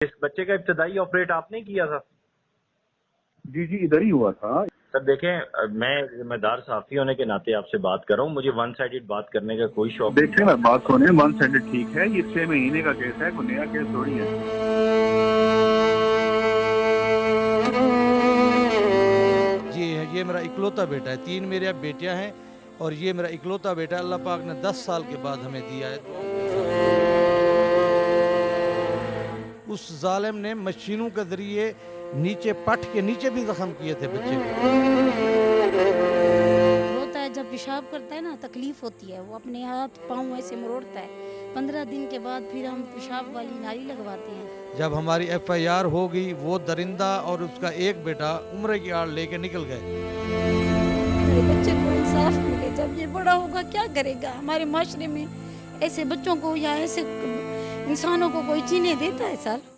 इस बच्चे का इब्तदाई ऑपरेट आपने किया था? जी जी, इधर ही हुआ था। सर देखें, मैं जिम्मेदार साफी होने के नाते आपसे बात कर रहा हूँ, मुझे वन साइडेड बात करने का कोई शौक नहीं देखें ना, बात सुने, 1 साइडेड ठीक है, ये 6 महीने का केस है, कोई नया केस थोड़ी है। ये मेरा इकलौता बेटा है। 3 मेरे अब बेटियां हैं और ये मेरा इकलौता बेटा अल्लाह पाक ने 10 साल के बाद हमें दिया है। उस जालिम ने मशीनों के जरिए नीचे पट के नीचे भी जख्म किए थे बच्चे को। रोता है, जब पेशाब करता है ना तकलीफ होती है, वो अपने हाथ पाँव ऐसे मरोड़ता है। 15 दिन के बाद फिर हम पेशाब वाली नाली लगवाते हैं। जब हमारी FIR हो गई, वो दरिंदा और उसका एक बेटा उम्र की आड़ लेके निकल गए। मेरे बच्चे को इंसाफ मिले। जब ये बड़ा होगा क्या करेगा? हमारे माशरे में ऐसे बच्चों को या ऐसे इंसानों को कोई जीने देता है सर?